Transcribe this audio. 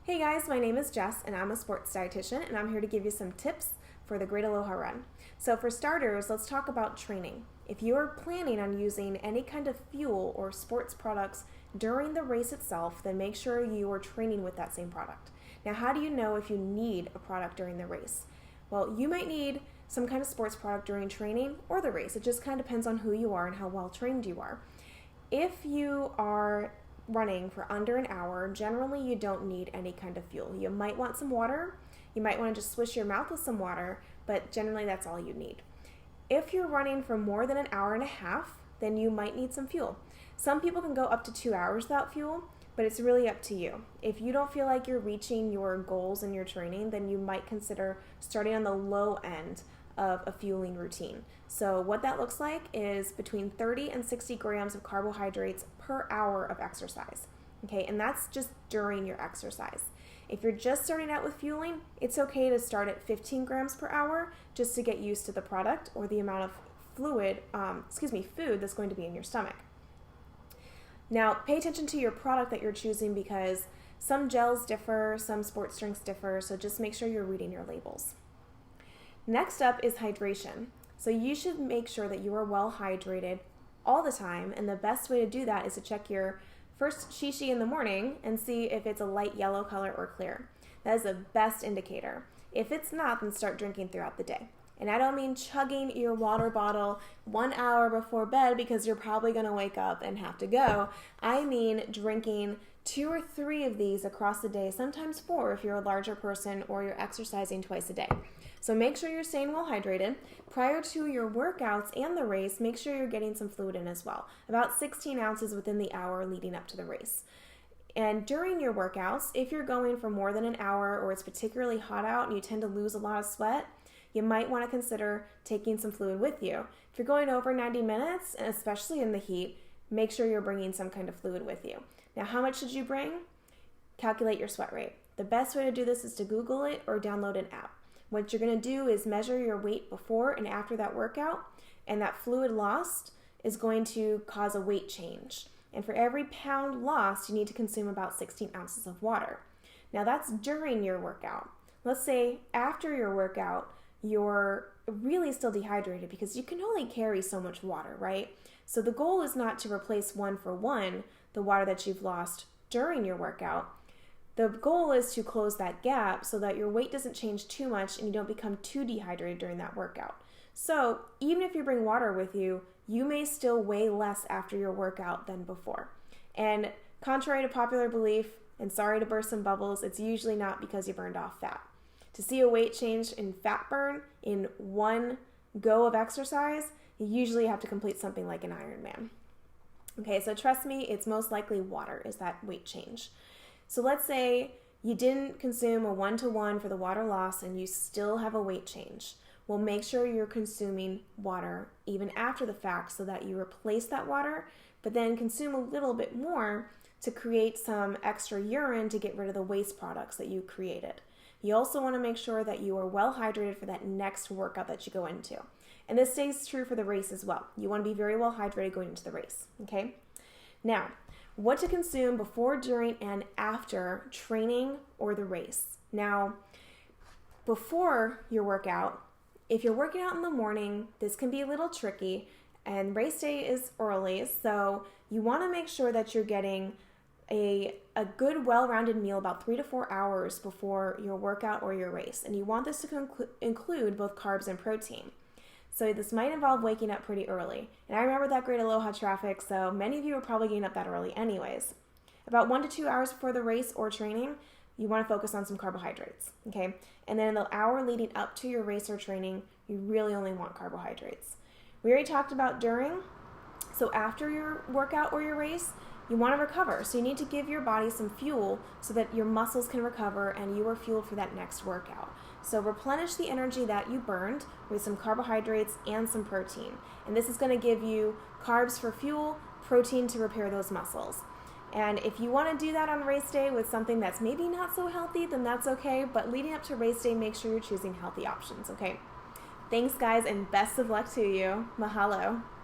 Hey guys, my name is Jess and I'm a sports dietitian and I'm here to give you some tips for the Great Aloha Run. So for starters, let's talk about training. If you are planning on using any kind of fuel or sports products during the race itself, then make sure you are training with that same product. Now, how do you know if you need a product during the race? Well, you might need some kind of sports product during training or the race. It just kind of depends on who you are and how well trained you are. If you are running for under an hour, generally you don't need any kind of fuel. You might want some water. You might want to just swish your mouth with some water, but generally that's all you need. If you're running for more than an hour and a half, then you might need some fuel. Some people can go up to 2 hours without fuel, but it's really up to you. If you don't feel like you're reaching your goals in your training, then you might consider starting on the low end of a fueling routine. So what that looks like is between 30 and 60 grams of carbohydrates per hour of exercise. Okay, and that's just during your exercise. If you're just starting out with fueling, it's okay to start at 15 grams per hour just to get used to the product or the amount of food that's going to be in your stomach. Now, pay attention to your product that you're choosing because some gels differ, some sports drinks differ, so just make sure you're reading your labels. Next up is hydration. So you should make sure that you are well hydrated all the time, and the best way to do that is to check your first shishi in the morning and see if it's a light yellow color or clear. That is the best indicator. If it's not, then start drinking throughout the day. And I don't mean chugging your water bottle 1 hour before bed because you're probably going to wake up and have to go. I mean drinking 2 or 3 of these across the day, sometimes 4 if you're a larger person or you're exercising twice a day. So make sure you're staying well hydrated. Prior to your workouts and the race, make sure you're getting some fluid in as well, about 16 ounces within the hour leading up to the race. And during your workouts, if you're going for more than an hour or it's particularly hot out and you tend to lose a lot of sweat, you might want to consider taking some fluid with you. If you're going over 90 minutes, and especially in the heat, make sure you're bringing some kind of fluid with you. Now, how much should you bring? Calculate your sweat rate. The best way to do this is to Google it or download an app. What you're going to do is measure your weight before and after that workout, and that fluid lost is going to cause a weight change. And for every pound lost, you need to consume about 16 ounces of water. Now, that's during your workout. Let's say after your workout, you're really still dehydrated because you can only carry so much water, right? So the goal is not to replace 1-for-1 the water that you've lost during your workout. The goal is to close that gap so that your weight doesn't change too much and you don't become too dehydrated during that workout. So even if you bring water with you, you may still weigh less after your workout than before. And contrary to popular belief, and sorry to burst some bubbles, it's usually not because you burned off fat. To see a weight change in fat burn in one go of exercise, you usually have to complete something like an Ironman. Okay, so trust me, it's most likely water is that weight change. So let's say you didn't consume a 1-to-1 for the water loss and you still have a weight change. Well, make sure you're consuming water even after the fact so that you replace that water, but then consume a little bit more to create some extra urine to get rid of the waste products that you created. You also want to make sure that you are well hydrated for that next workout that you go into. And this stays true for the race as well. You want to be very well hydrated going into the race, okay? Now, what to consume before, during, and after training or the race. Now, before your workout, if you're working out in the morning, this can be a little tricky, and race day is early, so you want to make sure that you're getting a good, well-rounded meal about 3 to 4 hours before your workout or your race. And you want this to include both carbs and protein. So this might involve waking up pretty early. And I remember that great Aloha traffic, so many of you are probably getting up that early anyways. About 1 to 2 hours before the race or training, you want to focus on some carbohydrates, okay? And then in the hour leading up to your race or training, you really only want carbohydrates. We already talked about during, so after your workout or your race, you want to recover. So you need to give your body some fuel so that your muscles can recover and you are fueled for that next workout. So replenish the energy that you burned with some carbohydrates and some protein. And this is going to give you carbs for fuel, protein to repair those muscles. And if you want to do that on race day with something that's maybe not so healthy, then that's okay. But leading up to race day, make sure you're choosing healthy options, okay? Thanks, guys, and best of luck to you. Mahalo.